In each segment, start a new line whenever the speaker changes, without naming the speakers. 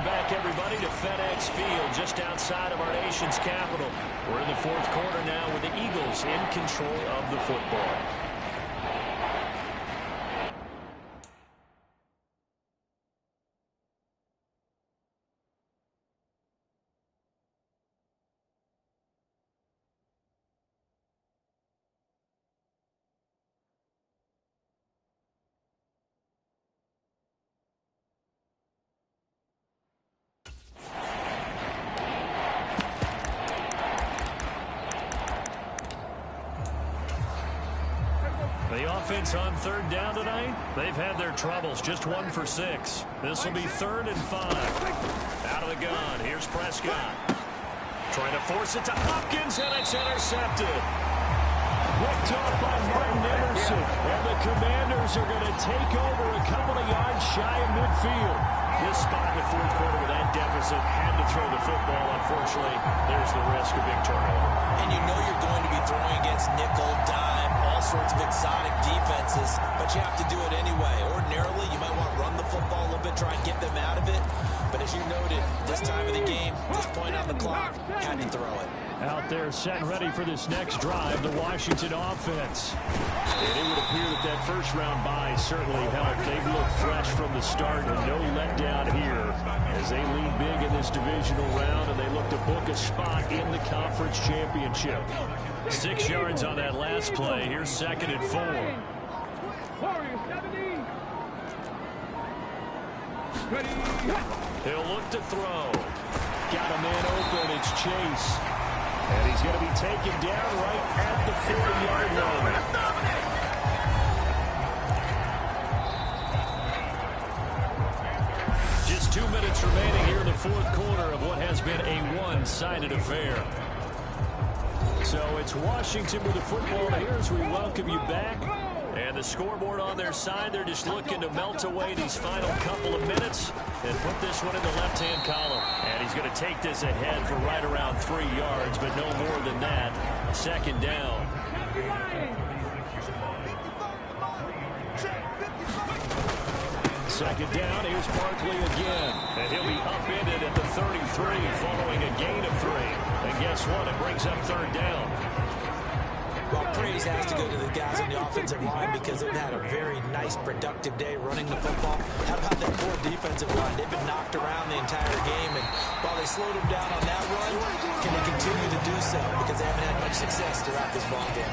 back, everybody, to FedEx Field, just outside of our nation's capital. We're in the fourth quarter now with the Eagles in control of the football. The offense on third down tonight, they've had their troubles, just 1 for 6. This will be 3rd and 5. Out of the gun, here's Prescott. Trying to force it to Hopkins, and it's intercepted. Picked off by Martin Emerson, and the Commanders are going to take over a couple of yards shy of midfield. This spot in the fourth quarter with that deficit had to throw the football. Unfortunately, there's the risk of big turnover.
And you know you're going to be throwing against nickel, dime, all sorts of exotic defenses, but you have to do it anyway. Ordinarily, you might want to run the football a little bit, try and get them out of it. But as you noted, this time of the game, this point on the clock, had to throw it.
Out there set and ready for this next drive, the Washington offense. And it would appear that that first-round bye certainly helped. They've looked fresh from the start and no letdown here as they lead big in this divisional round, and they look to book a spot in the conference championship. 6 yards on that last play. Here's 2nd and 4. He'll look to throw. Got a man open. It's Chase. And he's going to be taken down right at the 40-yard line. Just 2 minutes remaining here in the fourth quarter of what has been a one-sided affair. So it's Washington with the football here as we welcome you back. And the scoreboard on their side, they're just looking to melt away these final couple of minutes and put this one in the left-hand column. And he's going to take this ahead for right around 3 yards, but no more than that. 2nd down. Second down, here's Barkley again. And he'll be upended at the 33 following a gain of 3. And guess what? It brings up 3rd down.
Well, praise has to go to the guys on the offensive line because they've had a very nice, productive day running the football. How about that poor defensive line? They've been knocked around the entire game, and while they slowed them down on that run, can they continue to do so? Because they haven't had much success throughout this ball game.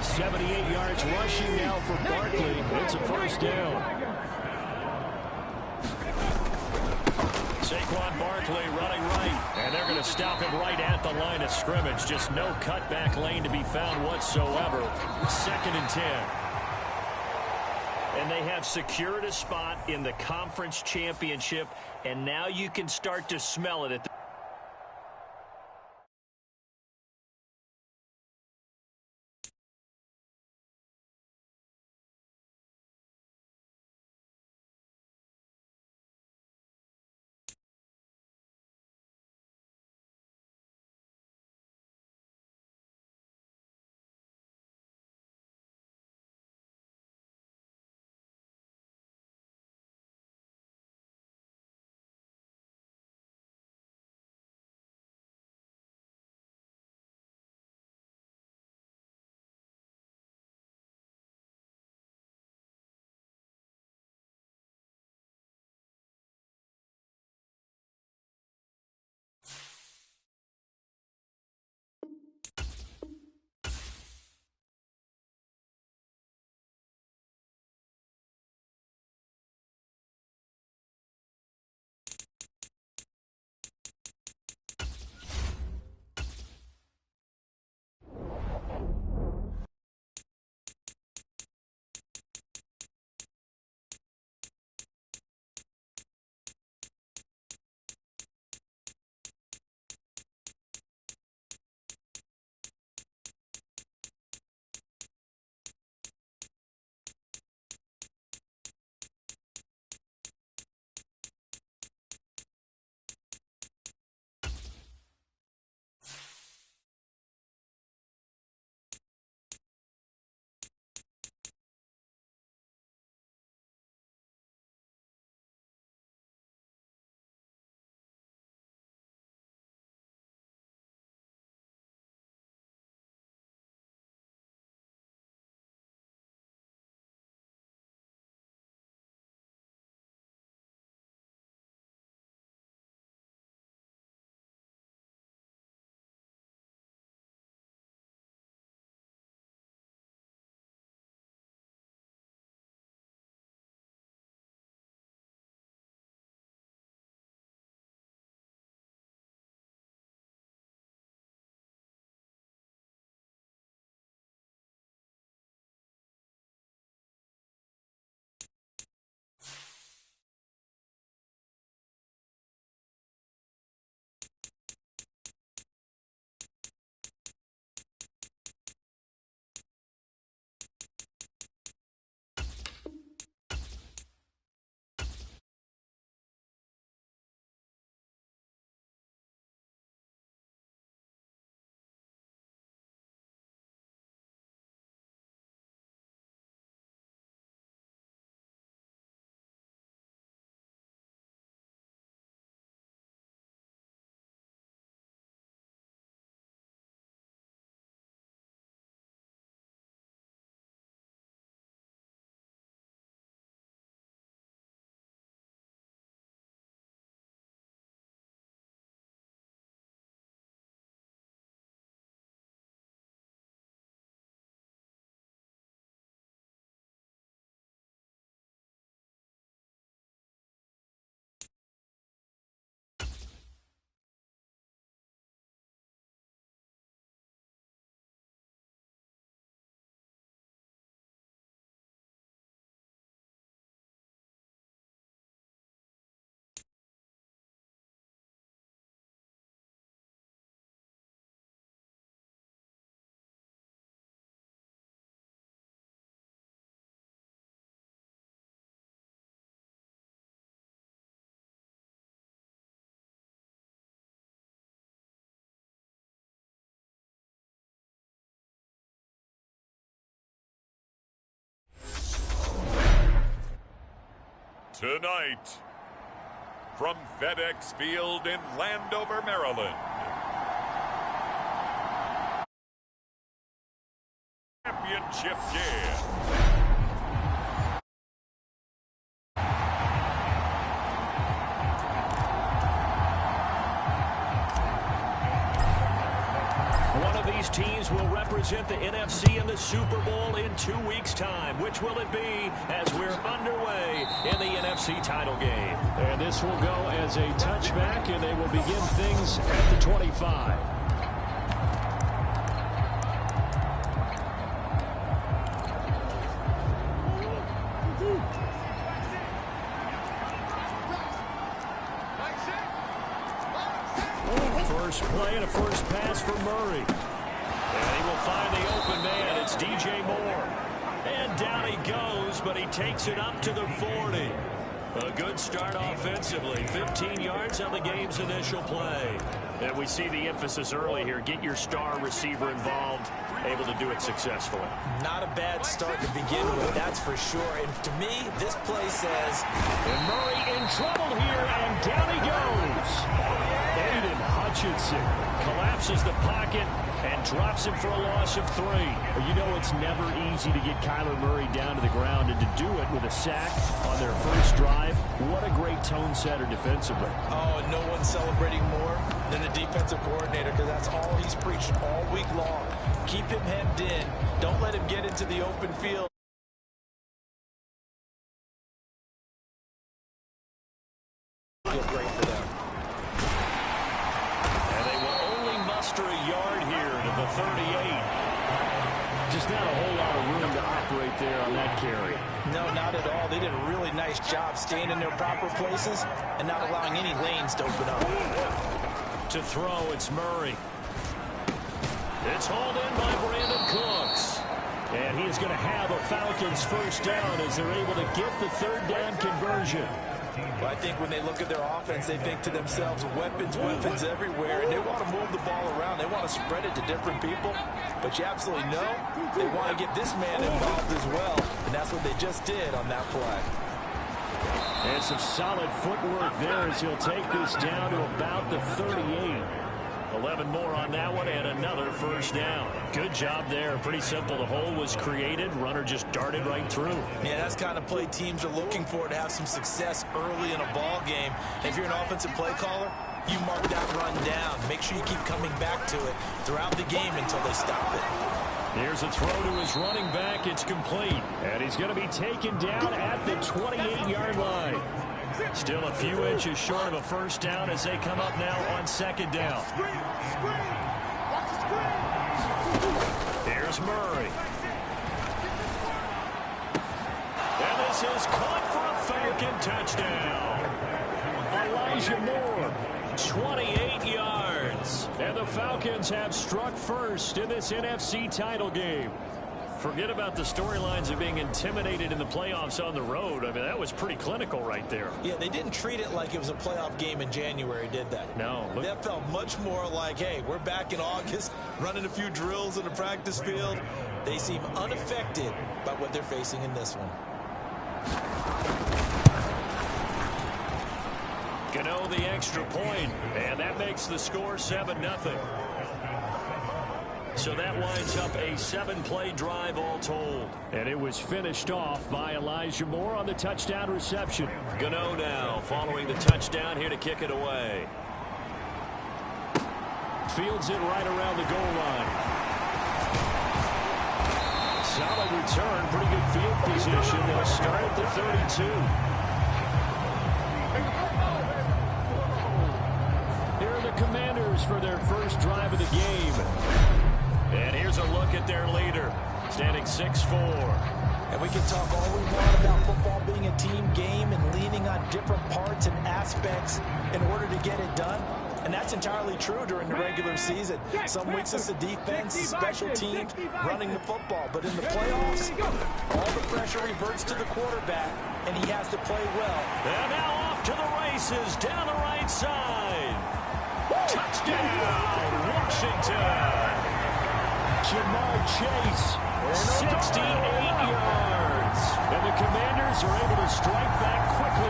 78 yards rushing now for Barkley. It's a 1st down. Saquon Barkley running right, and they're going to stop him right at the line of scrimmage. Just no cutback lane to be found whatsoever. 2nd and 10. And they have secured a spot in the conference championship, and now you can start to smell it at the
Tonight, from FedEx Field in Landover, Maryland, championship game.
One of these teams will represent the NFC in the Super Bowl in 2 weeks' time. Which will it be as we're underway in the NFC title game?
And this will go as a touchback, and they will begin things at the 25.
First play and a first pass for Murray. And he will find the open man. It's DJ Moore. And down he goes, but he takes it up to the 40. A good start offensively. 15 yards on the game's initial play. And we see the emphasis early here. Get your star receiver involved. Able to do it successfully.
Not a bad start to begin with, that's for sure. And to me, this play says...
And Murray in trouble here, and down he goes. Aiden Hutchinson collapses the pocket and drops him for a loss of 3.
You know it's never easy to get Kyler Murray down to the ground, and to do it with a sack on their first drive, what a great tone setter defensively.
Oh, and no one's celebrating more than the defensive coordinator, because that's all he's preached all week long. Keep him hemmed in. Don't let him get into the open field. Feel great for them.
And they will only muster a yard here to the 38.
Just not a whole lot of room to operate there on that carry.
No, not at all. They did a really nice job staying in their proper places and not allowing any lanes to open up.
To throw, it's Murray. It's hauled in by Brandon Cooks. And he is going to have a Falcons first down as they're able to get the third down conversion.
Well, I think when they look at their offense, they think to themselves, weapons everywhere, and they want to move the ball around. They want to spread it to different people. But you absolutely know they want to get this man involved as well, and that's what they just did on that play.
And some solid footwork there as he'll take this down to about the 38.
11 more on that one and another first down. Good job there. Pretty simple. The hole was created. Runner just darted right through.
Yeah, that's the kind of play teams are looking for to have some success early in a ball game. If you're an offensive play caller, you mark that run down. Make sure you keep coming back to it throughout the game until they stop it.
Here's a throw to his running back. It's complete.
And he's going to be taken down at the 28-yard line.
Still a few inches short of a first down as they come up now on second down. Here's Murray. And this is caught for a Falcon touchdown. Elijah Moore, 28 yards. And the Falcons have struck first in this NFC title game. Forget about the storylines of being intimidated in the playoffs on the road. I mean, that was pretty clinical right there.
Yeah, they didn't treat it like it was a playoff game in January, did they?
No.
That felt much more like, hey, we're back in August, running a few drills in the practice field. They seem unaffected by what they're facing in this one.
Gano the extra point, and that makes the score 7-0. So that winds up a 7-play drive all told.
And it was finished off by Elijah Moore on the touchdown reception.
Gano now following the touchdown here to kick it away.
Fields it right around the goal line.
Solid return, pretty good field position. They'll start at the 32.
Here are the Commanders for their first drive of the game.
And here's a look at their leader, standing 6'4".
And we can talk all we want about football being a team game and leaning on different parts and aspects in order to get it done. And that's entirely true during the regular season. Some weeks it's the defense, special teams, running the football. But in the playoffs, all the pressure reverts to the quarterback, and he has to play well.
And now off to the races down the right side. Touchdown, Washington.
Jamar Chase,
68 yards.
And the Commanders are able to strike back quickly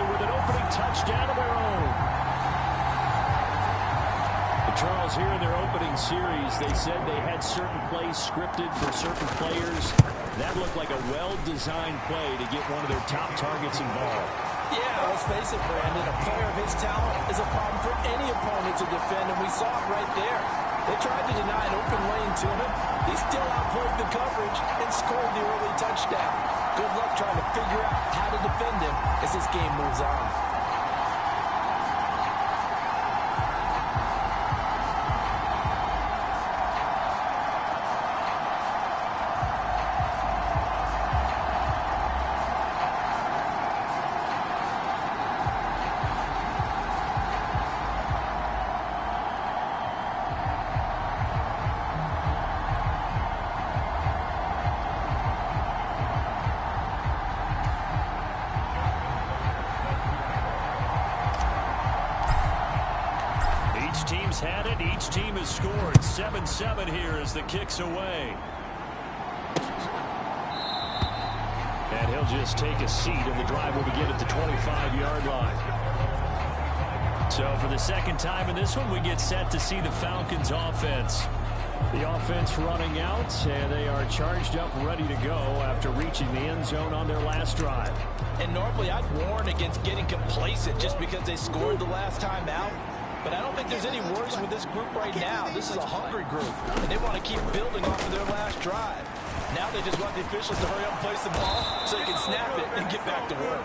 Charles, here in their opening series, they said they had certain plays scripted for certain players. That looked like a well-designed play to get one of their top targets involved.
Yeah, let's face it, Brandon. A player of his talent is a problem for any opponent to defend, and we saw it right there. They tried to deny an open lane to him. He still outplayed the coverage and scored the early touchdown. Good luck trying to figure out how to defend him as this game moves on.
Team's had it. Each team has scored. 7-7 here as the kick's away. And he'll just take a seat, and the drive will begin at the 25-yard line. So for the second time in this one, we get set to see the Falcons offense. The offense running out, and they are charged up, ready to go after reaching the end zone on their last drive.
And normally I'd warn against getting complacent just because they scored the last time out. But I don't think there's any worries with this group right now. This is a hungry group, and they want to keep building off of their last drive. Now they just want the officials to hurry up and place the ball so they can snap it and get back to work.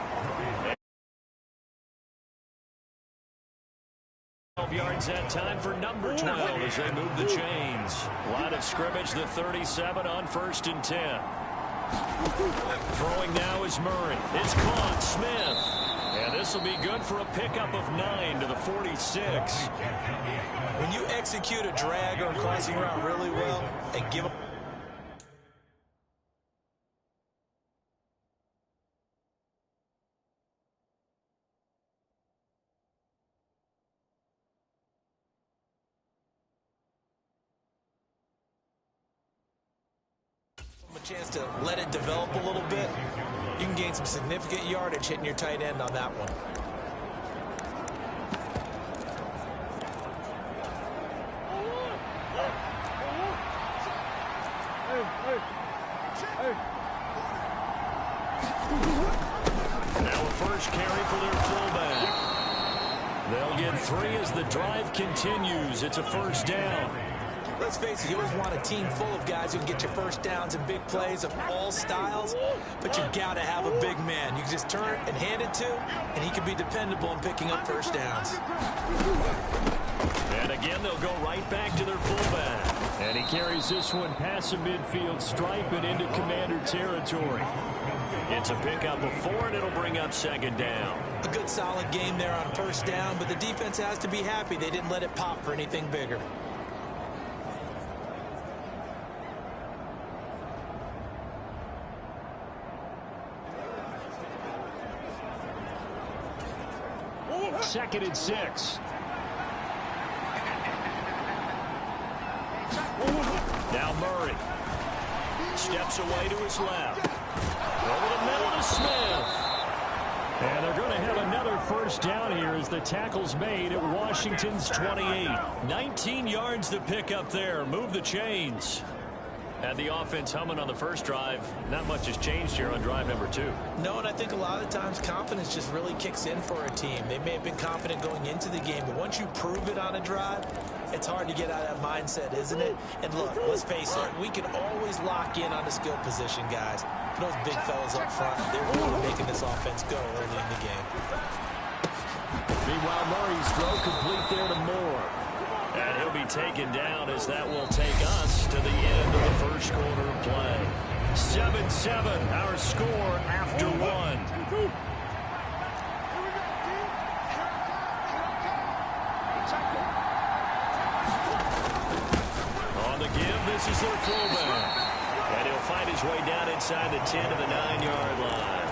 12 yards that time for number 12 as they move the chains. Line of scrimmage, the 37 on 1st and 10. Throwing now is Murray. It's caught. Smith. And this will be good for a pickup of 9 to the 46.
When you execute a drag or a crossing route really well and give them a chance to let it develop a little bit, you can gain some significant yardage hitting your tight end on that one.
Now a first carry for their fullback. They'll get 3 as the drive continues. It's a first down.
Let's face it, you always want a team full of guys who can get you first downs and big plays of all styles, but you've got to have a big man. You can just turn and hand it to, and he can be dependable in picking up first downs.
And again, they'll go right back to their fullback.
And he carries this one past the midfield stripe and into commander territory.
It's a pickup of 4, and it'll bring up 2nd down.
A good solid game there on first down, but the defense has to be happy they didn't let it pop for anything bigger.
Second and 6.
Now Murray steps away to his left. Over the middle to Smith.
And they're going to have another first down here as the tackle's made at Washington's 28.
19 yards to pick up there. Move the chains. Had the offense humming on the first drive. Not much has changed here on drive number 2.
No, and I think a lot of times confidence just really kicks in for a team. They may have been confident going into the game, but once you prove it on a drive, it's hard to get out of that mindset, isn't it? And look, let's face it, we can always lock in on the skill position, guys. Those big fellas up front, they're really making this offense go early in the game.
Meanwhile, Murray's throw complete there to Moore.
And he'll be taken down as that will take us to the end of the first quarter of play. 7-7, our score after 1. On the give, this is their fullback. And he'll find his way down inside the 10 to the 9-yard line.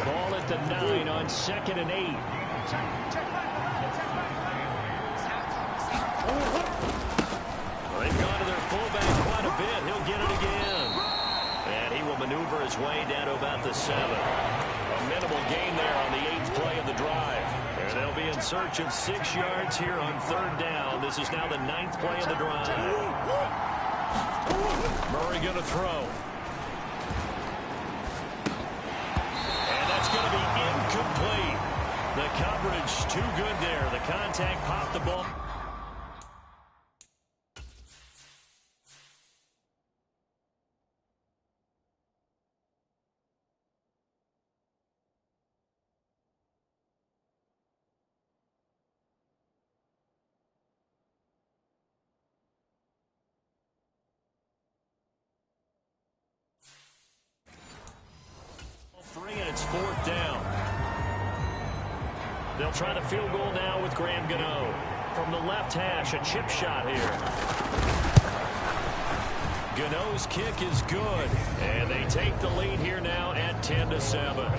Ball at the 9 on 2nd and 8.
They've gone to their fullback quite a bit. He'll get it again. And he will maneuver his way down to about the 7. A minimal gain there on the 8th play of the drive. And they'll be in search of 6 yards here on 3rd down. This is now the 9th play of the drive. Murray going to throw. And that's going to be incomplete. The coverage too good there. The contact popped the ball. And it's 4th down. They'll try the field goal now with Graham Gano. From the left hash, a chip shot here. Gano's kick is good. And they take the lead here now at 10-7.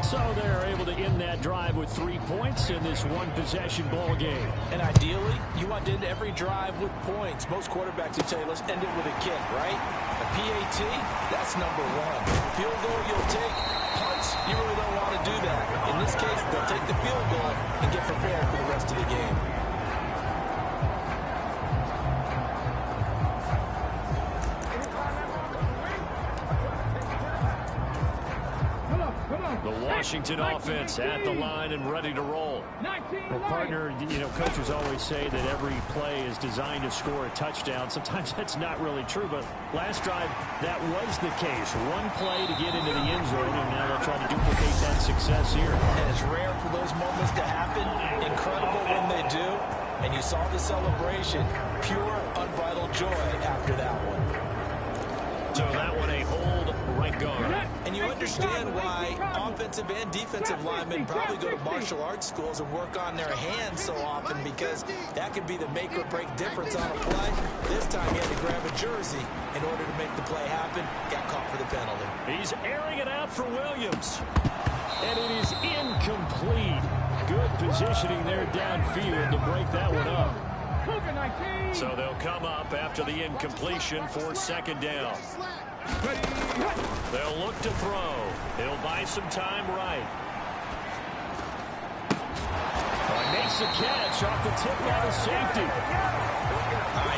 So they're able to end that drive with 3 points in this one-possession ball game.
And ideally, you want to end every drive with points. Most quarterbacks would tell you, let's end it with a kick, right? A PAT, that's number 1. Field goal, you'll take. Punts, you really don't want to do that. In this case, they'll take the field goal and get prepared for the rest of the game.
Washington offense at the line and ready to roll.
Well, partner, coaches always say that every play is designed to score a touchdown. Sometimes that's not really true, but last drive, that was the case. One play to get into the end zone, and now they'll try to duplicate that success here.
And it's rare for those moments to happen. Incredible when they do. And you saw the celebration. Pure, unbridled joy after that one.
So that one a hold right guard.
And you understand why offensive and defensive linemen probably go to martial arts schools and work on their hands so often, because that could be the make or break difference on a play. This time he had to grab a jersey in order to make the play happen. Got caught for the penalty.
He's airing it out for Williams.
And it is incomplete. Good positioning there downfield to break that one up.
So they'll come up after the incompletion for 2nd down. They'll look to throw. He'll buy some time right.
Makes the catch off the tip by the safety.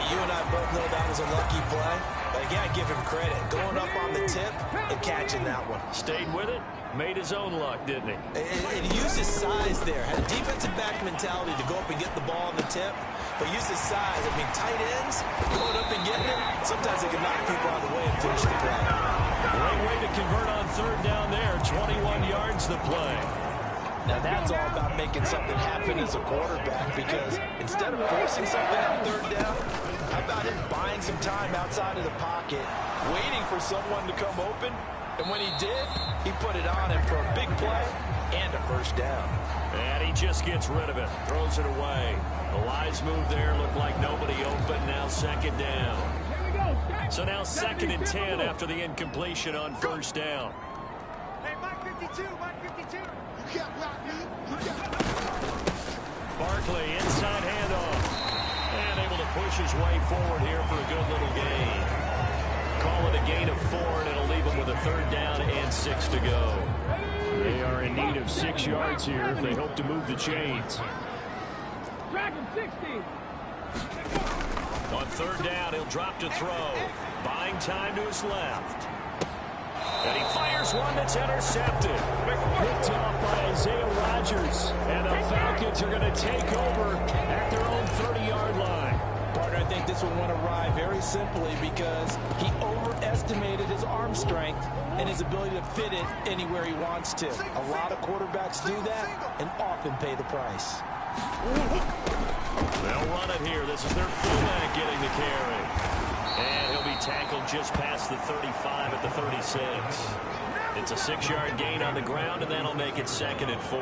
You and I both know that was a lucky play, but I gotta give him credit. Going up on the tip and catching that one.
Stayed with it, made his own luck, didn't he?
And he used his size there. Had a defensive back mentality to go up and get the ball on the tip, but used his size. I mean, tight ends, going up and getting it, sometimes they can knock people out of the way and finish the play.
Great way to convert on 3rd down there. 21 yards the play.
Now that's all about making something happen as a quarterback, because instead of forcing something on 3rd down, how about him buying some time outside of the pocket, waiting for someone to come open, and when he did, he put it on him for a big play and a 1st down.
And he just gets rid of it, throws it away. The Lions move there, looked like nobody open, now 2nd down. So now 2nd and 10 after the incompletion on 1st down.
Hey, Mike 52, Mike 52. You can't block me.
Barkley, inside handoff. And able to push his way forward here for a good little gain. Call it a gain of 4, and it'll leave him with a 3rd down and 6 to go.
They are in need of 6 yards here if they hope to move the chains.
On 3rd down, he'll drop to throw. Buying time to his left. And he fires one that's intercepted.
Picked off by Isaiah Rodgers. And the Falcons are going to take over at their own 30-yard line.
Partner, I think this one went awry very simply because he overestimated his arm strength and his ability to fit it anywhere he wants to. A lot of quarterbacks do that and often pay the price.
They'll run it here. This is their fullback getting the carry. And he'll be tackled just past the 35 at the 36. It's a 6-yard gain on the ground, and that'll make it 2nd and 4.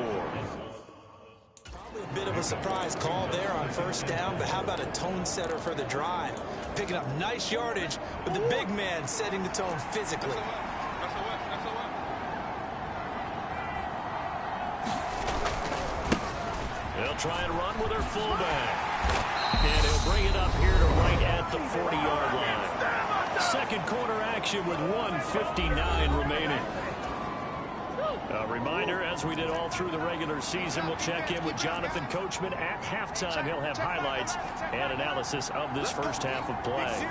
Probably a bit of a surprise call there on 1st down, but how about a tone setter for the drive? Picking up nice yardage with the big man setting the tone physically.
They'll try and run with their fullback. And he'll bring it up here to right at the 40-yard line. Second quarter action with 1:59 remaining. A reminder, as we did all through the regular season, we'll check in with Jonathan Coachman at halftime. He'll have highlights and analysis of this first half of play.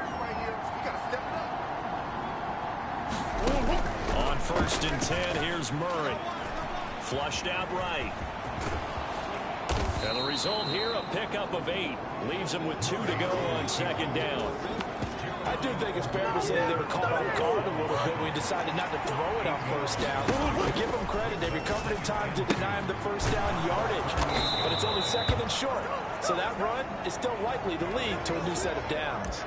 On 1st and 10, here's Murray. Flushed out right. And the result here, a pickup of 8. Leaves him with 2 to go on 2nd down.
I do think it's fair to say they were caught off guard a little bit when we decided not to throw it on 1st down. To give them credit, they recovered in time to deny him the 1st down yardage. But it's only 2nd and short. So that run is still likely to lead to a new set of downs.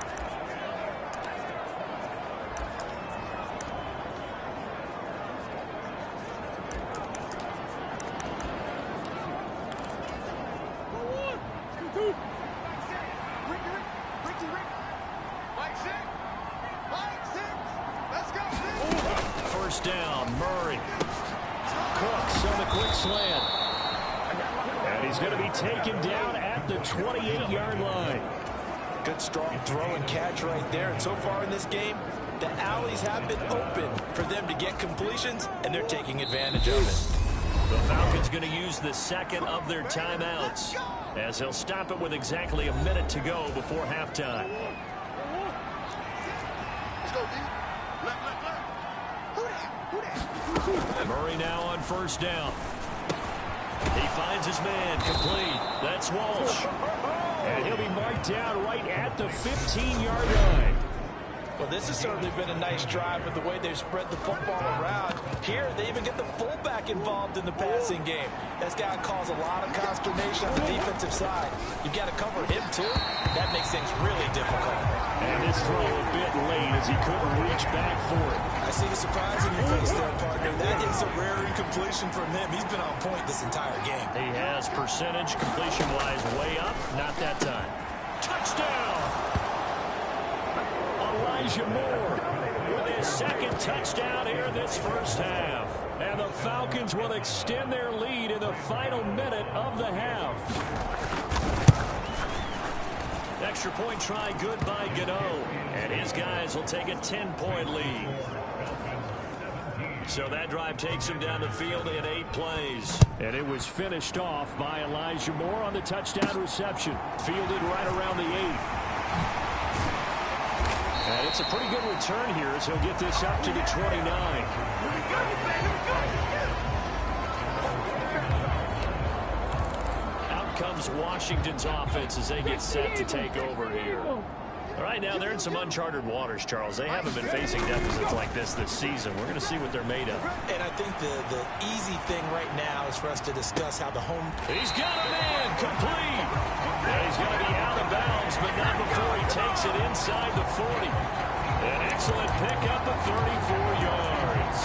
First down, Murray. Cooks on the quick slant. And he's going to be taken down at the 28-yard line.
Good strong throw and catch right there. And so far in this game, the alleys have been open for them to get completions, and they're taking advantage of it.
The Falcons going to use the 2nd of their timeouts, as they'll stop it with exactly a minute to go before halftime. Murray now on 1st down. He finds his man complete. That's Walsh.
And he'll be marked down right at the 15-yard line.
Well, this has certainly been a nice drive with the way they've spread the football around. Here, they even get the fullback involved in the passing game. That's got to cause a lot of consternation on the defensive side. You've got to cover him, too. That makes things really difficult.
And this throw a bit late as he couldn't reach back for it.
I see the surprise in your face there, partner. That is a rare incompletion from him. He's been on point this entire game.
He has percentage completion-wise way up. Not that time. Touchdown!
Elijah Moore
With his 2nd touchdown here this first half.
and the Falcons will extend their lead in the final minute of the half.
Extra point try good by Gano, and his guys will take a 10-point lead. So that drive takes him down the field in 8 plays.
And it was finished off by Elijah Moore on the touchdown reception. Fielded right around the 8. And it's a pretty good return here as he'll get this up to the 29.
Out comes Washington's offense as they get set to take over here. All right, now they're in some uncharted waters, Charles. They haven't been facing deficits like this season. We're going to see what they're made of.
And I think the easy thing right now is for us to discuss how the home...
He's got a man complete. And he's going to be out of bounds, but not before he takes it inside the 40. An excellent pickup of 34 yards.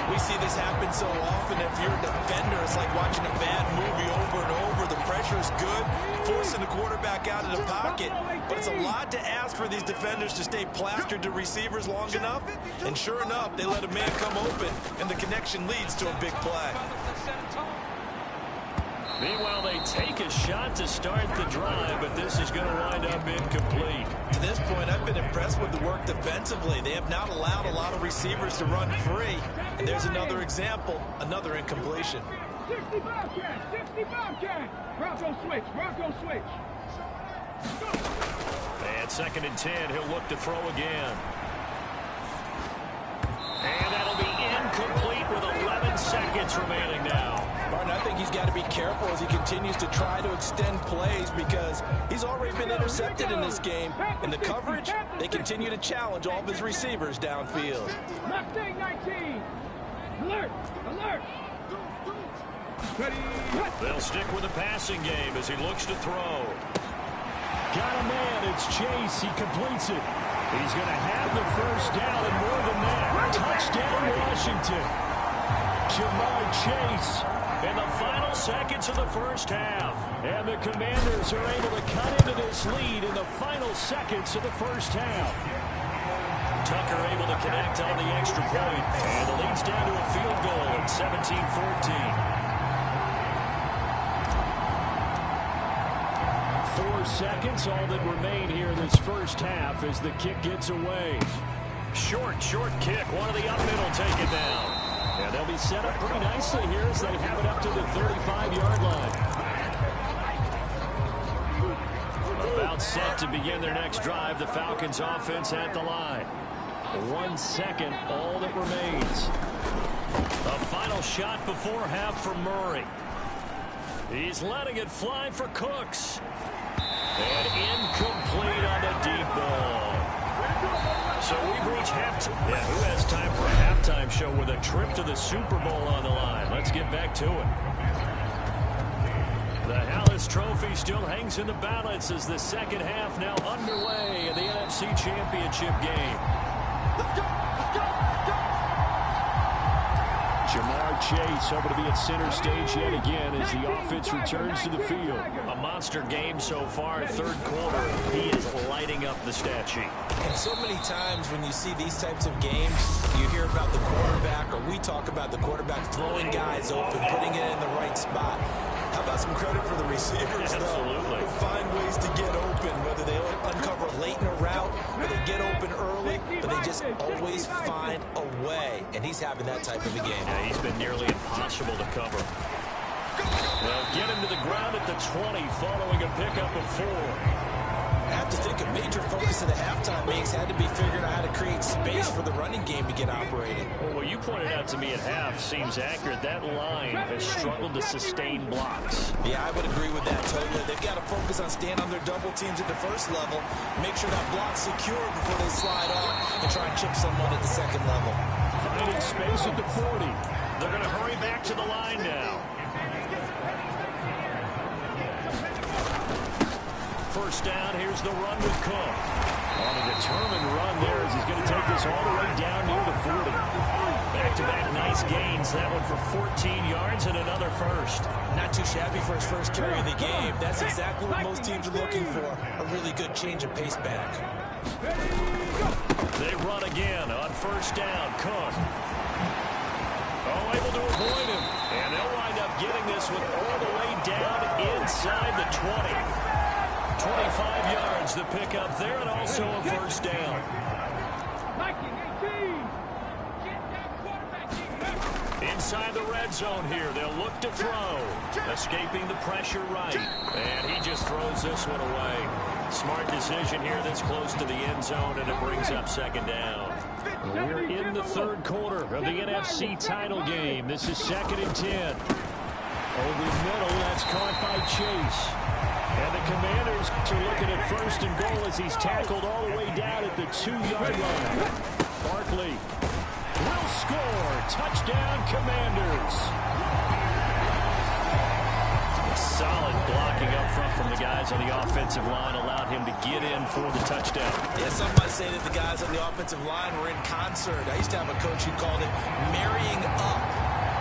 We see this happen so often. If you're a defender, it's like watching a bad movie over and over. The pressure is good, forcing the quarterback out of the pocket. But it's a lot to ask for these defenders to stay plastered to receivers long enough. And sure enough, they let a man come open, and the connection leads to a big play.
Meanwhile, they take a shot to start the drive, but this is going to wind up incomplete.
To this point, I've been impressed with the work defensively. They have not allowed a lot of receivers to run free. And there's another example, another incompletion.
60 Bobcat, 60 Bobcat. Bronco switch.
And 2nd and 10, he'll look to throw again. And that'll be incomplete with 11 seconds remaining now.
Martin, I think he's got to be careful as he continues to try to extend plays because he's already been intercepted in this game. In the coverage, they continue to challenge all of his receivers downfield.
Mustang 19. Alert.
They'll stick with the passing game as he looks to throw.
Got a man. It's Chase. He completes it. He's going to have the first down and more than that. Touchdown, Washington. Jamar Chase.
In the final seconds of the first half.
And the Commanders are able to cut into this lead in the final seconds of the first half.
Tucker able to connect on the extra point. And the lead's down to a field goal at 17-14.
4 seconds, all that remain here this first half as the kick gets away.
Short kick. One of the up middle take it down.
And they'll be set up pretty nicely here as they have it up to the 35-yard line. About set to begin their next drive. The Falcons offense at the line. 1 second, all that remains. A final shot before half for Murray. He's letting it fly for Cooks. And incomplete on the deep ball. So we've reached halftime. Yeah, who has time for a halftime show with a trip to the Super Bowl on the line? Let's get back to it. The Hallis Trophy still hangs in the balance as the second half now underway in the NFC Championship game.
Let's go! Let's go! Let's go!
Jamar Chase over to be at center stage yet again as the offense returns to the field.
A monster game so far, third quarter. He is lighting up the stat sheet.
And so many times when you see these types of games, you hear about the quarterback, or we talk about the quarterback throwing guys open, putting it in the right spot. How about some credit for the receivers,
Absolutely.
Though? Find ways to get open, whether they uncover late in a route or they get open early, but they just always find a way. And he's having that type of a game.
Yeah, he's been nearly impossible to cover. They'll get him to the ground at the 20 following a pickup of 4.
I have to think a major focus of the halftime makes had to be figuring out how to create space for the running game to get operating.
Well, what you pointed out to me at half seems accurate. That line has struggled to sustain blocks.
Yeah, I would agree with that totally. They've got to focus on staying on their double teams at the first level, make sure that block's secure before they slide off and try and chip someone at the second level.
Finding space at the 40.
They're going to hurry back to the line now. First down, here's the run with Cook. On a determined run there as he's going to take this all the way down near the 40. Back-to-back nice gains. That one for 14 yards and another first.
Not too shabby for his first carry of the game. That's exactly what most teams are looking for. A really good change of pace back.
They run again on first down. Cook. Oh, able to avoid him. And they'll wind up getting this one all the way down inside the 20. 25 yards the pickup there, and also a first down. Inside the red zone here, they'll look to throw. Escaping the pressure right. And he just throws this one away. Smart decision here this close to the end zone, and it brings up second down.
We're in the third quarter of the NFC title game. This is 2nd and 10. Over the middle, that's caught by Chase. And the Commanders are looking at first and goal as he's tackled all the way down at the 2-yard line. Barkley will score. Touchdown, Commanders.
Solid blocking up front from the guys on the offensive line allowed him to get in for the touchdown.
Yeah, some might say that the guys on the offensive line were in concert. I used to have a coach who called it marrying up,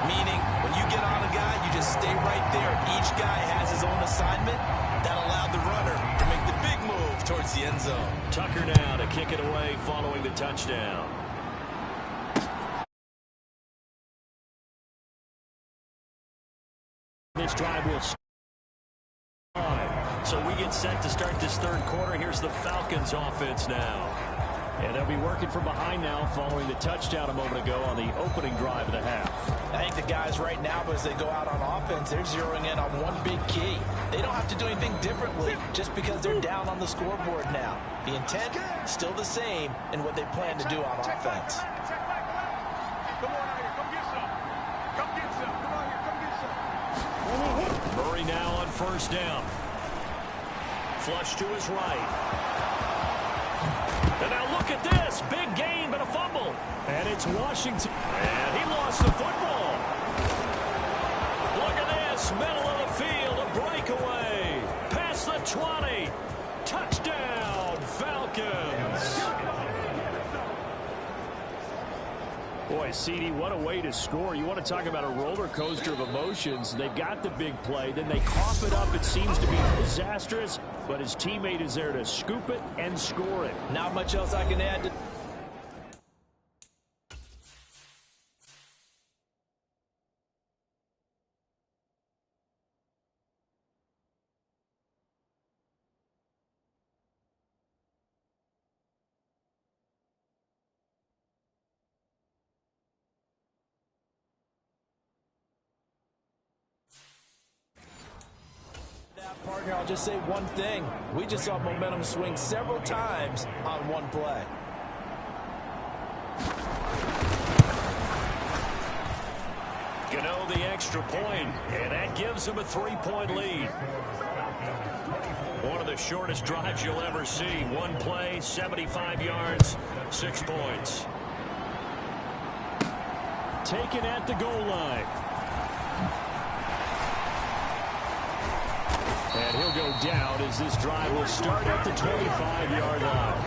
meaning when you get on a guy, you just stay right there. Each guy has his own assignment. That allowed the runner to make the big move towards the end zone.
Tucker now to kick it away following the touchdown.
This drive will start.
So we get set to start this third quarter. Here's the Falcons offense now.
And they'll be working from behind now following the touchdown a moment ago on the opening drive of the half.
I think the guys right now, as they go out on offense, they're zeroing in on one big key. They don't have to do anything differently just because they're down on the scoreboard now. The intent, still the same in what they plan to do on offense.
Come on out here, come get some. Come get some. Come on here, come get some.
Murray now on first down. Flush to his right. And now look at this. Big gain, but a fumble.
And it's Washington.
And he lost the football. Look at this. Middle of the field, a breakaway. Past the 20. Touchdown, Falcons.
Boy, CD, what a way to score. You want to talk about a roller coaster of emotions. They've got the big play, then they cough it up. It seems to be disastrous, but his teammate is there to scoop it and score it.
Not much else I can add to I'll just say one thing. We just saw momentum swing several times on one play.
Gano the extra point, and that gives him a 3-point lead. One of the shortest drives you'll ever see. One play, 75 yards, 6 points.
Taken at the goal line. And he'll go down as this drive will start at the 25-yard line.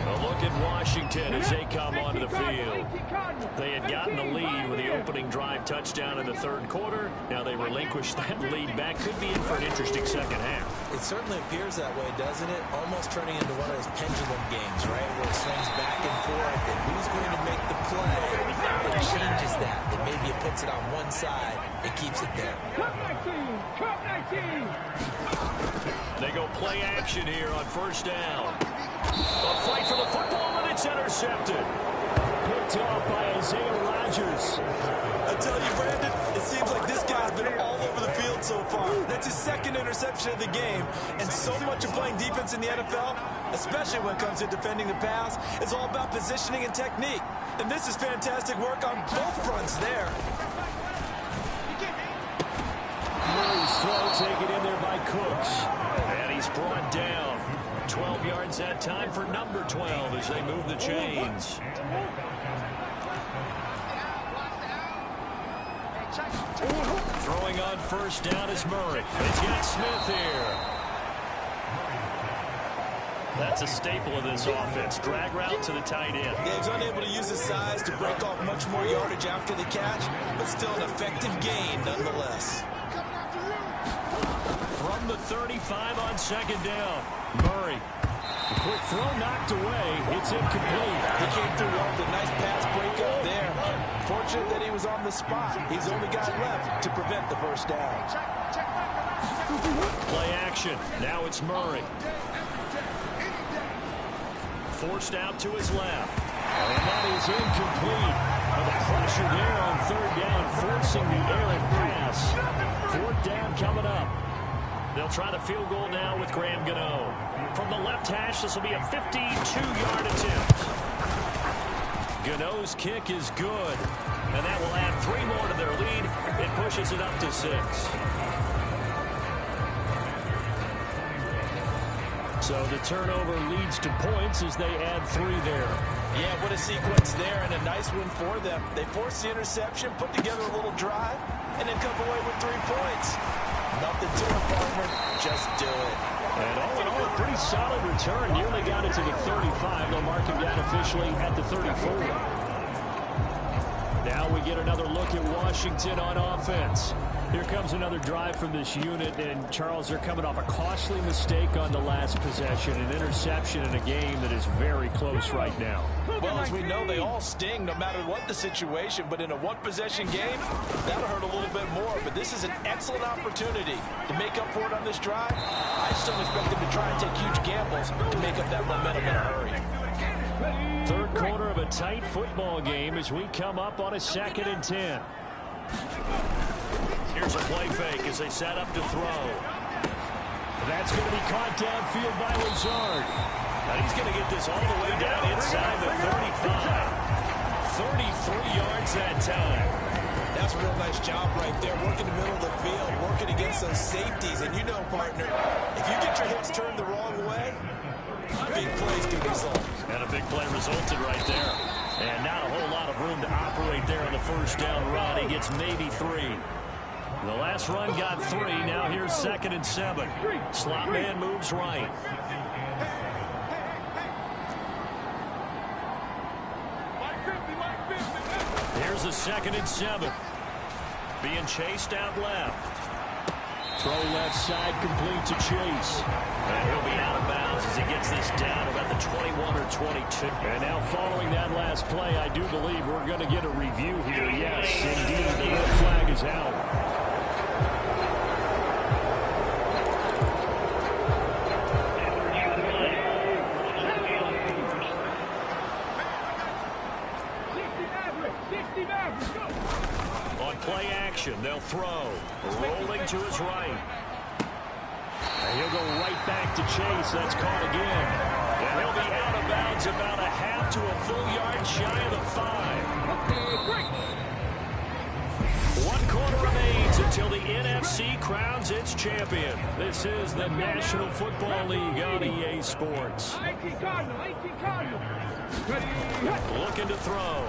A look at Washington as they come onto the field. They had gotten the lead with the opening drive touchdown in the third quarter. Now they relinquished that lead back. Could be in for an interesting second half.
It certainly appears that way, doesn't it? Almost turning into one of those pendulum games, right? Where it swings back and forth, and who's going to make the play that changes that? That maybe it puts it on one side and keeps it there.
They go play action here on first down. A fight for the football, and it's intercepted.
Picked off by Isaiah Rodgers.
I tell you, Brandon, it seems like this guy's been all over the field so far. That's his second interception of the game. And so much of playing defense in the NFL, especially when it comes to defending the pass, is all about positioning and technique. And this is fantastic work on both fronts there.
Murray's throw taken in there by Cooks.
And he's brought down. 12 yards that time for number 12 as they move the chains. Throwing on first down is Murray. He's got Smith here. That's a staple of this offense. Drag route to the tight end.
Yeah, he's unable to use his size to break off much more yardage after the catch, but still an effective gain nonetheless.
From the 35 on second down, Murray.
The quick throw knocked away. It's incomplete.
He came through well with a nice pass breakup there. Fortunate that he was on the spot. He's only got left to prevent the first down.
Play action. Now it's Murray. Forced out to his left.
And that is incomplete. The pressure there on third down, forcing the errant pass. Fourth down coming up.
They'll try the field goal now with Graham Gano. From the left hash, this will be a 52-yard attempt. Gano's kick is good, and that will add 3 more to their lead. It pushes it up to 6.
So the turnover leads to points as they add 3 there.
Yeah, what a sequence there, and a nice one for them. They forced the interception, put together a little drive, and then come away with 3 points. Nothing to it, partner. Just do it.
And all in all, a pretty solid return. Nearly got it to the 35. They'll mark him down officially at the 34. Now we get another look at Washington on offense. Here comes another drive from this unit, and Charles, they're coming off a costly mistake on the last possession, an interception in a game that is very close right now.
Well, as we know, they all sting no matter what the situation, but in a one-possession game, that'll hurt a little bit more. But this is an excellent opportunity to make up for it on this drive. I just don't expect them to try and take huge gambles to make up that momentum in a hurry.
Third quarter of a tight football game as we come up on a 2nd and 10.
Here's a play fake as they set up to throw.
That's going to be caught downfield by Lazard.
Now he's going to get this all the way down inside the 35. 33 yards that time.
That's a real nice job right there, working the middle of the field, working against those safeties. And you know, partner, if you get your hips turned the wrong way, big plays can result.
And a big play resulted right there. And not a whole lot of room to operate there on the first down run. He gets maybe 3. The last run got 3. Now here's 2nd and 7. Slot man moves right. Here's a 2nd and 7. Being chased out left.
Throw left side complete to Chase.
And he'll be out of bounds as he gets this down about the 21 or 22.
And now following that last play, I do believe we're going to get a review here. Yes, indeed, the red flag is out.
action. They'll throw. Rolling to his right.
And he'll go right back to Chase. That's caught again.
And he'll be out of bounds about a half to a full yard shy of the 5. 1 quarter remains until the NFC crowns its champion. This is the National Football League on EA Sports. Looking to throw.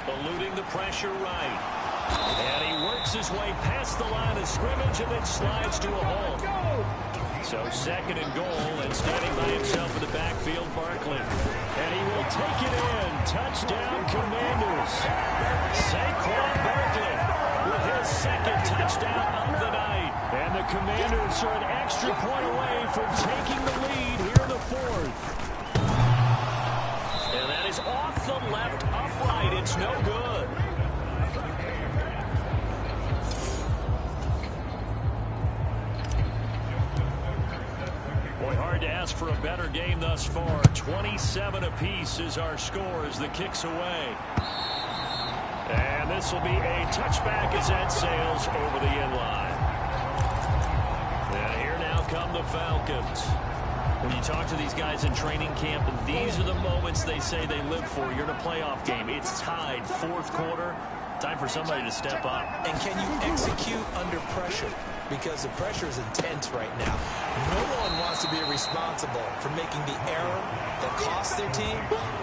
Eluding the pressure right. And he works his way past the line of scrimmage and then slides to a halt. So 2nd and goal, and standing by himself in the backfield, Barkley. And he will take it in. Touchdown, Commanders. Saquon Barkley with his 2nd touchdown of the night. And the Commanders are an extra point away from taking the lead here in the 4th. And that is off the left upright. It's no good. Boy, hard to ask for a better game thus far. 27 apiece is our score as the kick's away. And this will be a touchback as that sails over the inline. And here now come the Falcons. When you talk to these guys in training camp, these are the moments they say they live for. You're in a playoff game. It's tied, 4th quarter. Time for somebody to step up.
And can you execute under pressure? Because the pressure is intense right now. No one wants to be responsible for making the error that costs their team.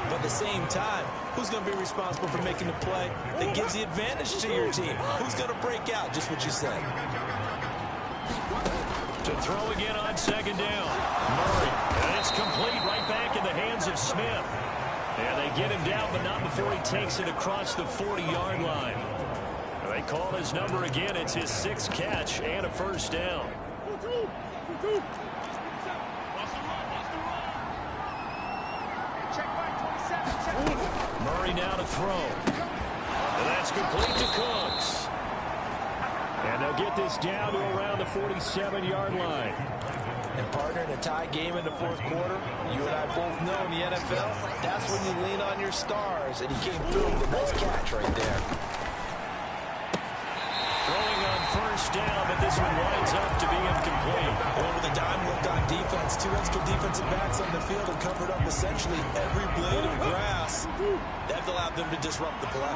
But at the same time, who's going to be responsible for making the play that gives the advantage to your team? Who's going to break out? Just what you said.
To throw again on 2nd down. Murray. And it's complete right back in the hands of Smith. And they get him down, but not before he takes it across the 40-yard line. They call his number again. It's his 6th catch and a 1st down. Murray now to throw. And that's complete to Cooks.
And they'll get this down to around the 47-yard line.
And partner, in a tie game in the 4th quarter, you and I both know in the NFL, that's when you lean on your stars. And he came through with a nice catch right there.
Throwing on 1st down, but this one winds up to be incomplete.
Over the dime looked on defense. 2 extra defensive backs on the field and covered up essentially every blade of grass. That allowed them to disrupt the play.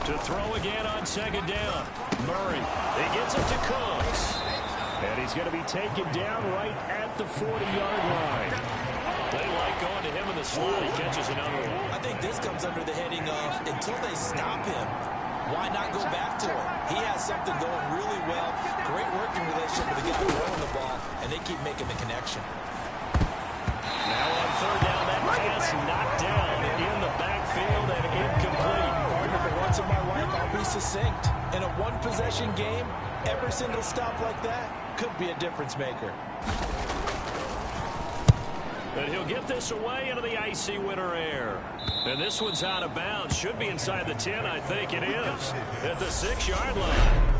To throw again on 2nd down. Murray. He gets it to Cooks.
And he's going to be taken down right at the 40-yard line.
They like going to him in the slot. He catches another one.
I think this comes under the heading of, until they stop him, why not go back to him? He has something going really well. Great working relationship with the guy throwing the ball, and they keep making the connection.
Now on 3rd down, that pass knocked down in the backfield and incomplete.
Partner, for once in my life, I'll be succinct. In a 1-possession game, every single stop like that could be a difference maker.
And he'll get this away into the icy winter air. And this one's out of bounds. Should be inside the 10, I think it is. At the 6-yard line.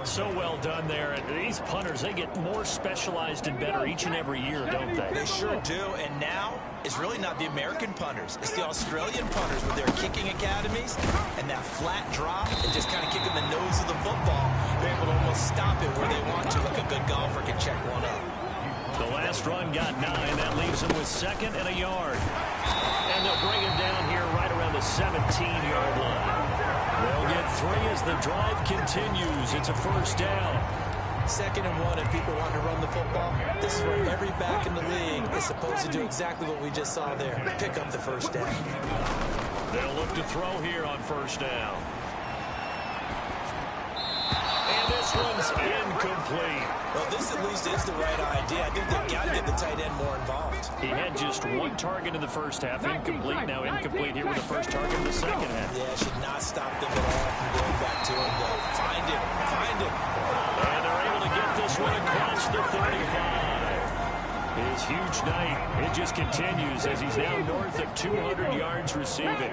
So well done there. And these punters, they get more specialized and better each and every year, don't they?
They sure do. And now, it's really not the American punters. It's the Australian punters with their kicking academies and that flat drop and just kind of kicking the nose of the football. They're able to almost stop it where they want to, like a good golfer can check one up.
The last run got 9. That leaves him with 2nd and a yard. And they'll bring him down here right around the 17-yard line. They'll get 3 as the drive continues. It's a 1st down.
2nd and 1, and people want to run the football. This is where every back in the league is supposed to do exactly what we just saw there. Pick up the 1st down.
They'll look to throw here on 1st down. And this one's incomplete.
Well, this at least is the right idea. I think they've got to get the tight end more involved.
He had just 1 target in the 1st half. Incomplete. Now incomplete here with the 1st target in the 2nd half.
Yeah, should not stop them at all from going back to him, though. Find him. Find him.
And they're able to get this one across the 35. His huge night, it just continues as he's now north of 200 yards receiving.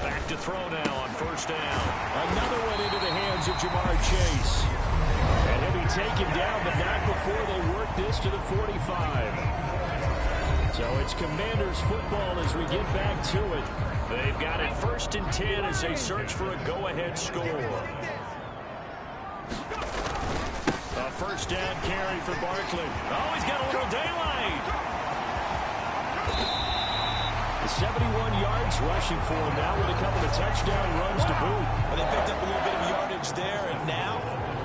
Back to throw now on 1st down.
Another one into the hands of Jamar Chase. And he'll be taken down, but not before they work this to the 45. So it's Commanders football as we get back to it.
They've got it 1st and 10 as they search for a go-ahead score. A first down carry for Barkley. Oh, he's got a little daylight.
71 yards rushing for him now with a couple of touchdown runs to boot.
And they picked up a little bit of yardage there, and now,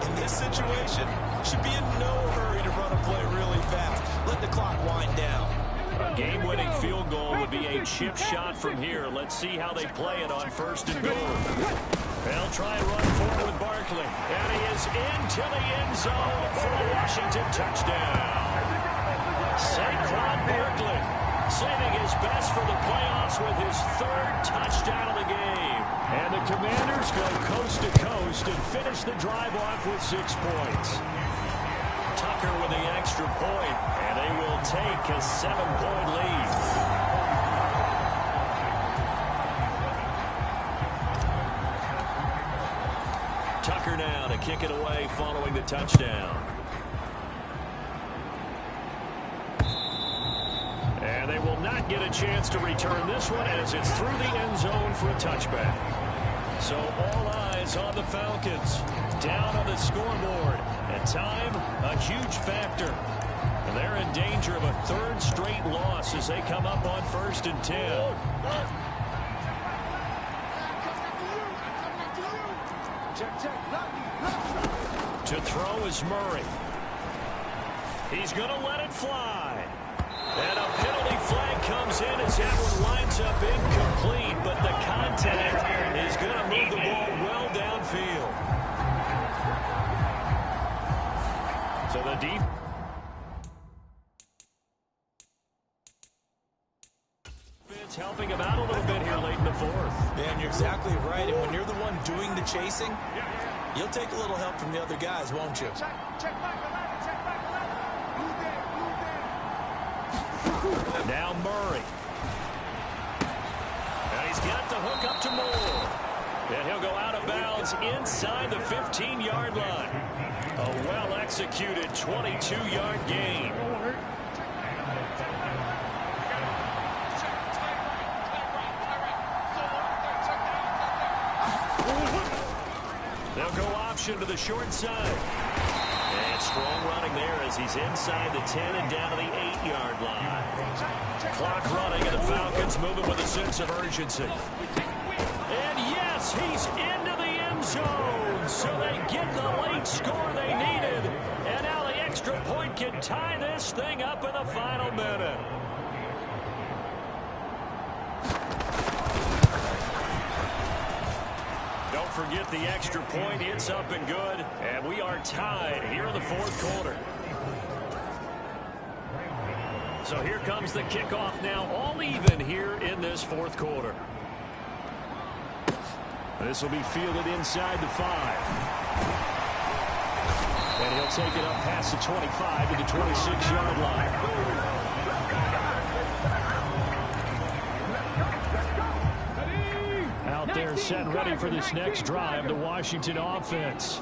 in this situation, should be in no hurry to run a play really fast. Let the clock wind down.
A game-winning field goal would be a chip shot from here. Let's see how they play it on 1st and goal. They'll try and run forward with Barkley. And he is into the end zone for a Washington touchdown. Saquon Barkley saving his best for the playoffs with his 3rd touchdown of the game.
And the Commanders go coast to coast and finish the drive off with 6 points.
Tucker with the extra point, and they will take a 7-point lead. Tucker now to kick it away following the touchdown. And they will not get a chance to return this one as it's through the end zone for a touchback. So all eyes on the Falcons. Down on the scoreboard. At time, a huge factor. And they're in danger of a 3rd straight loss as they come up on 1st and 10. To throw is Murray. He's going to let it fly. And a penalty flag comes in as that one winds up incomplete, but the contact is going to move the ball well downfield. So the defense helping him out a little bit here late in the 4th.
Man, you're exactly right. And when you're the one doing the chasing, you'll take a little help from the other guys, won't you?
Now Murray. And he's got the hook up to Moore. And he'll go out of bounds inside the 15-yard line. A well-executed 22-yard gain. They'll go option to the short side. And strong running there as he's inside the 10 and down to the 8-yard line. Clock running and the Falcons moving with a sense of urgency. And yes, he's into the end zone. So they get the late score they needed. And now the extra point can tie this thing up in the final minute. Don't forget the extra point. It's up and good. And we are tied here in the 4th quarter. So here comes the kickoff now, all even here in this 4th quarter.
This will be fielded inside the 5. And he'll take it up past the 25 to the 26-yard line. Out there set ready for this next drive, the Washington offense.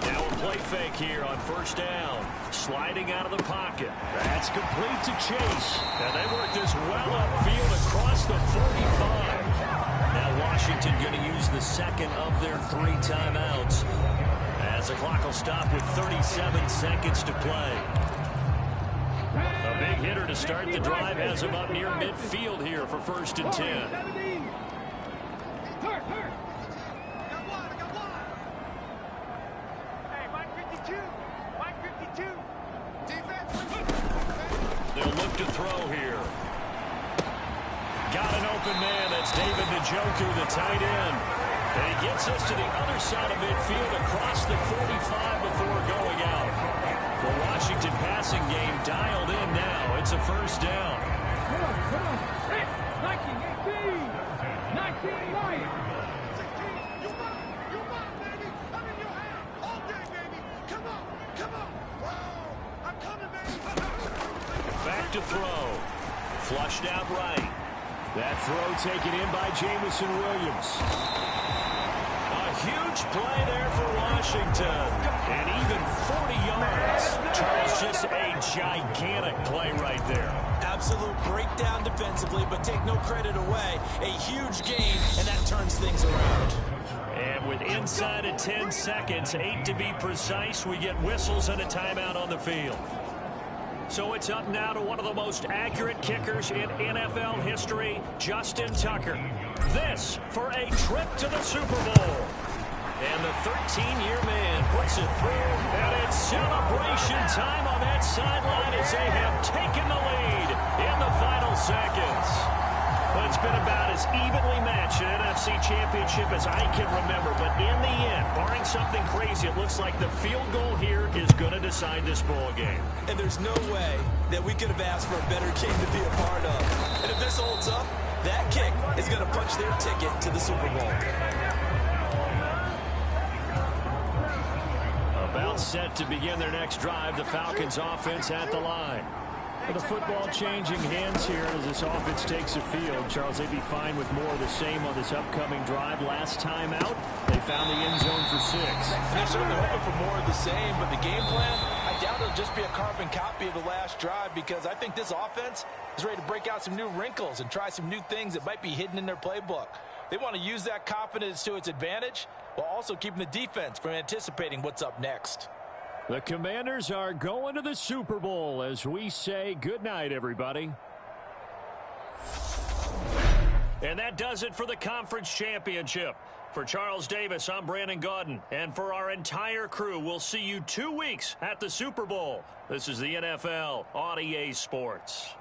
Now a play fake here on 1st down. Sliding out of the pocket.
That's complete to Chase.
And they work this well upfield across the 45. Now Washington going to use the 2nd of their 3 timeouts. As the clock will stop with 37 seconds to play. A big hitter to start the drive has him up near midfield here for 1st and 10. They'll look to throw here. Got an open man. That's David Njoku, the tight end. And he gets us to the other side of midfield across the 45 before going out. The Washington passing game dialed in now. It's a 1st down.
Come on. 19, 18. 19, 9. You want, baby. I'm in your hand. All day, baby. Come on. Whoa. I'm coming, baby.
Back to throw. Flushed out right.
That throw taken in by Jamison Williams.
A huge play there for Washington. And even 40 yards. Charles was just a gigantic play right there.
Absolute breakdown defensively, but take no credit away. A huge gain, and that turns things around.
And with inside of 10 seconds, 8 to be precise, we get whistles and a timeout on the field. So it's up now to one of the most accurate kickers in NFL history, Justin Tucker. This for a trip to the Super Bowl. And the 13-year man puts it through, and it's celebration time on that sideline as they have taken the lead in the final seconds. Well, it's been about as evenly matched an NFC championship as I can remember. But in the end, barring something crazy, it looks like the field goal here is going to decide this ball game.
And there's no way that we could have asked for a better game to be a part of. And if this holds up, that kick is going to punch their ticket to the Super Bowl.
About set to begin their next drive, the Falcons offense at the line.
The football changing hands here as this offense takes the field. Charles, they'd be fine with more of the same on this upcoming drive. Last time out, they found the end zone for 6.
They're certainly hoping for more of the same, but the game plan, I doubt it'll just be a carbon copy of the last drive, because I think this offense is ready to break out some new wrinkles and try some new things that might be hidden in their playbook. They want to use that confidence to its advantage while also keeping the defense from anticipating what's up next.
The Commanders are going to the Super Bowl as we say goodnight, everybody.
And that does it for the conference championship. For Charles Davis, I'm Brandon Gaudin. And for our entire crew, we'll see you 2 weeks at the Super Bowl. This is the NFL on EA Sports.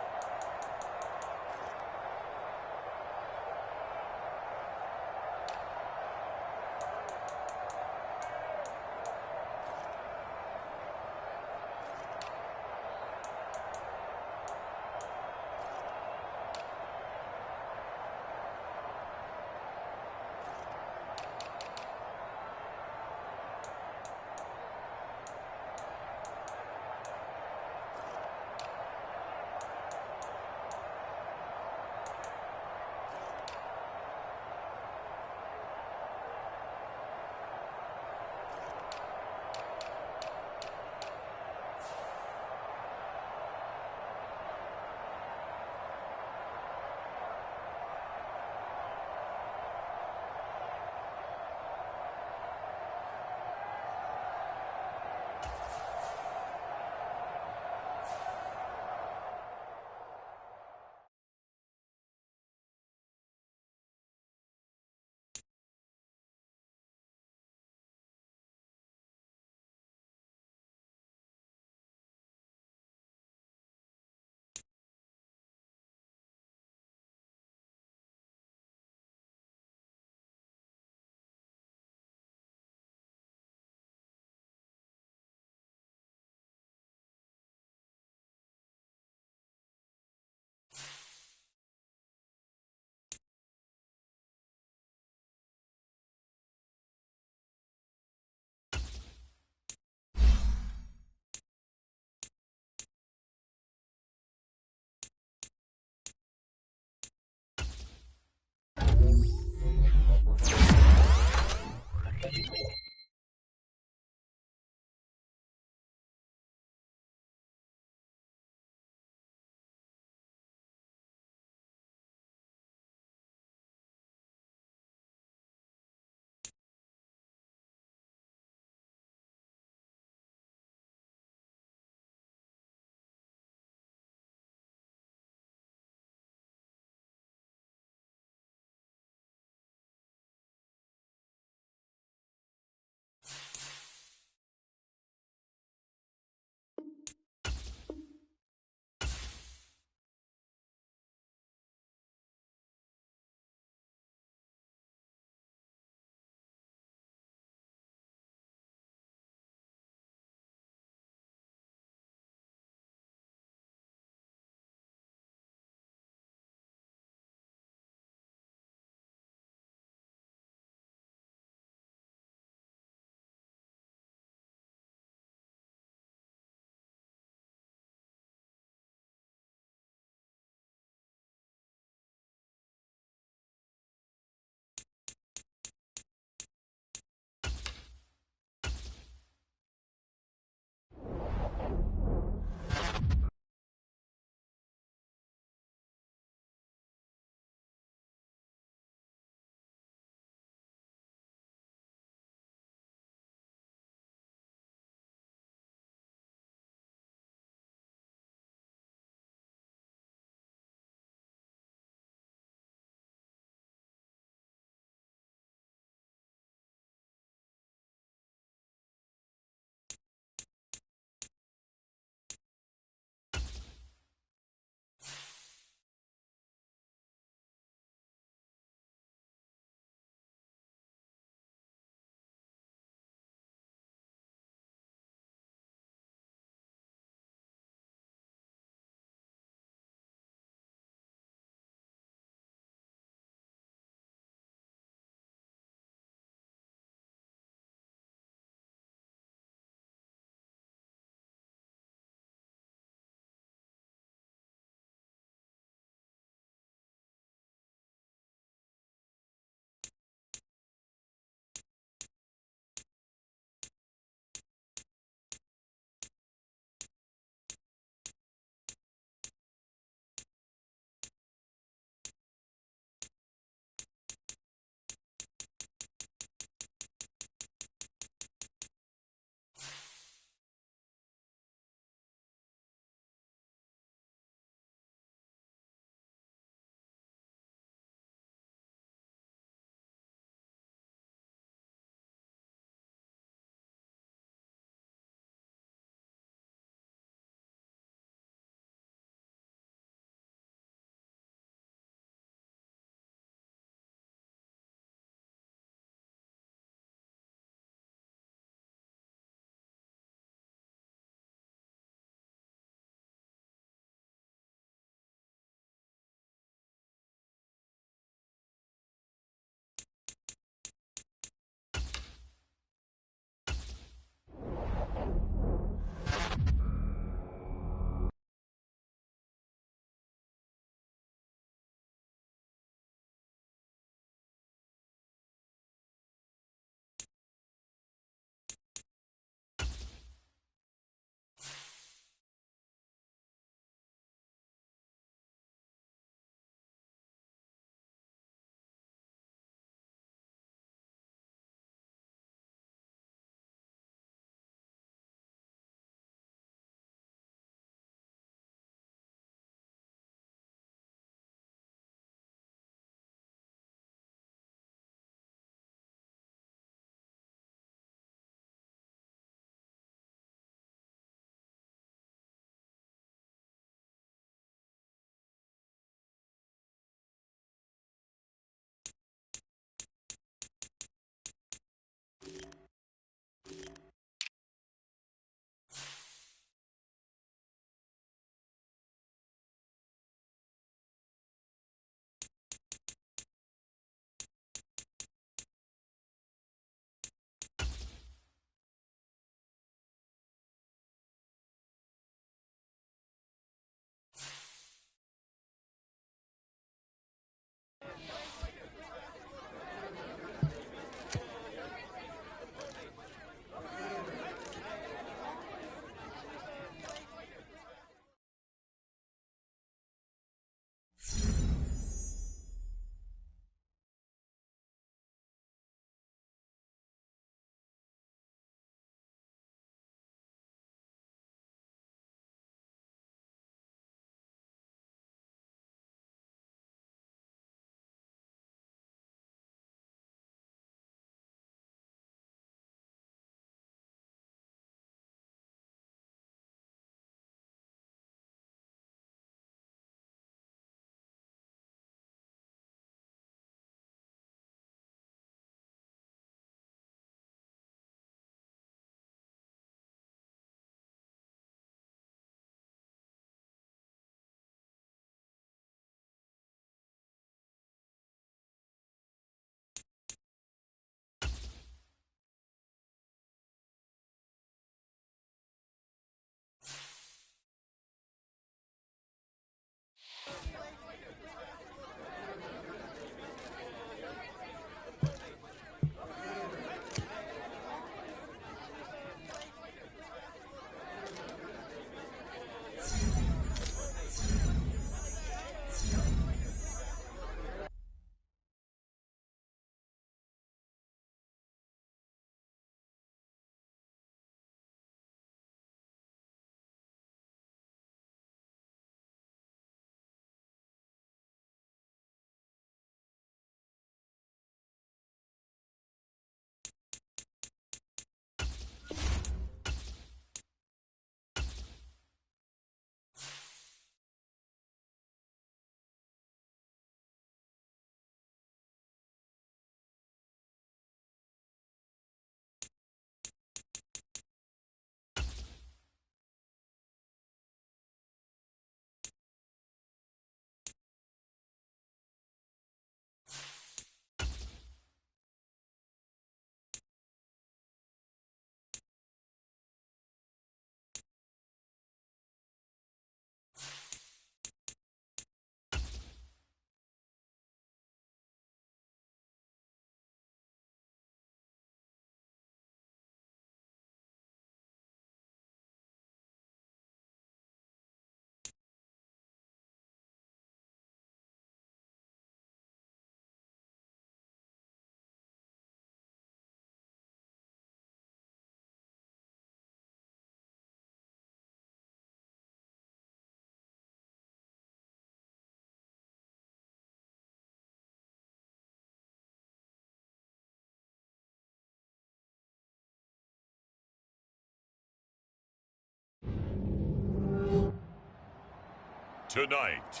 Tonight,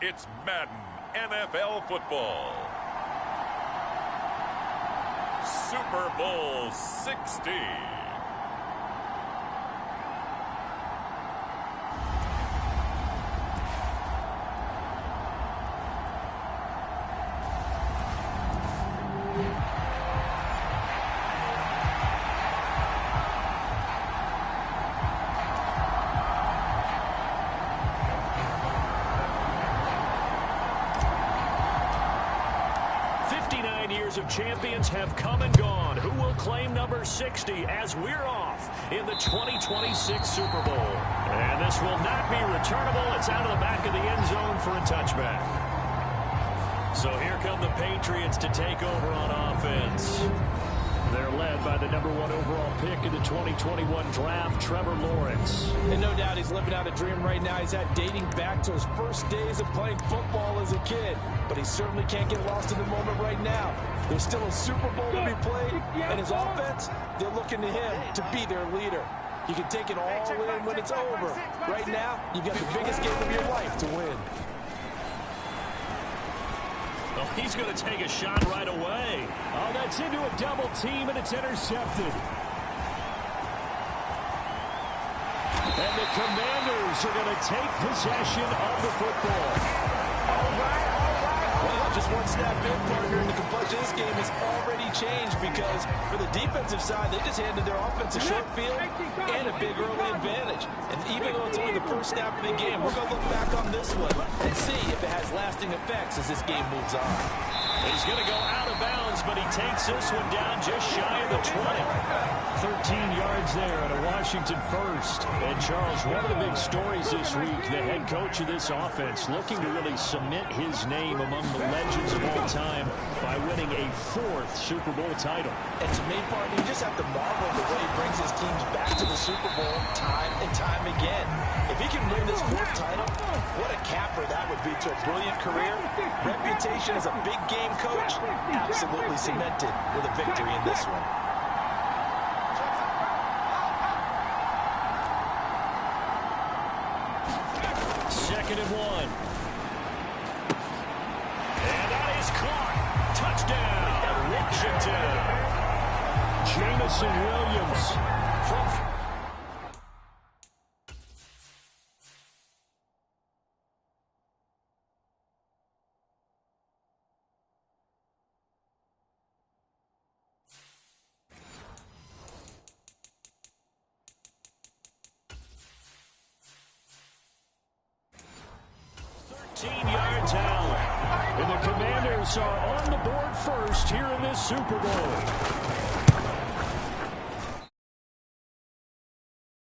it's Madden NFL football. Super Bowl 60.
Of champions have come and gone. Who will claim number 60 as we're off in the 2026 Super Bowl? And this will not be returnable. It's out of the back of the end zone for a touchback. So here come the Patriots to take over on offense. They're led by the #1 overall pick in the 2021 draft, Trevor Lawrence.
And no doubt he's living out a dream right now. He's had dating back to his first days of playing football as a kid. But he certainly can't get lost in the moment right now. There's still a Super Bowl to be played, and his offense, they're looking to him to be their leader. You can take it all in when it's over. Right now, you've got the biggest game of your life to win.
Well, he's going to take a shot right away.
Oh, that's into a double team, and it's intercepted. And the Commanders are going to take possession of the football.
All right. Well, just one snap in, partner, and the complexion of this game has already changed because for the defensive side, they just handed their offense a short field and a big early advantage. And even though it's only the first snap of the game, we're going to look back on this one and see if it has lasting effects as this game moves on.
He's going to go out of bounds, but he takes this one down just shy of the 20.
13 yards there at a Washington first.
And Charles, one of the big stories this week, the head coach of this offense looking to really cement his name among the legends of all time by winning a 4th Super Bowl title.
And to me, partner, you just have to marvel the way he brings his teams back to the Super Bowl time and time again. If he can win this 4th title, what a capper that would be to a brilliant career. Reputation as a big game coach, absolutely cemented with a victory in this one.
Second and 1. And that is caught. Touchdown, Washington.
Jamison Williams from...
yards out.
And the Commanders are on the board first here in this Super Bowl.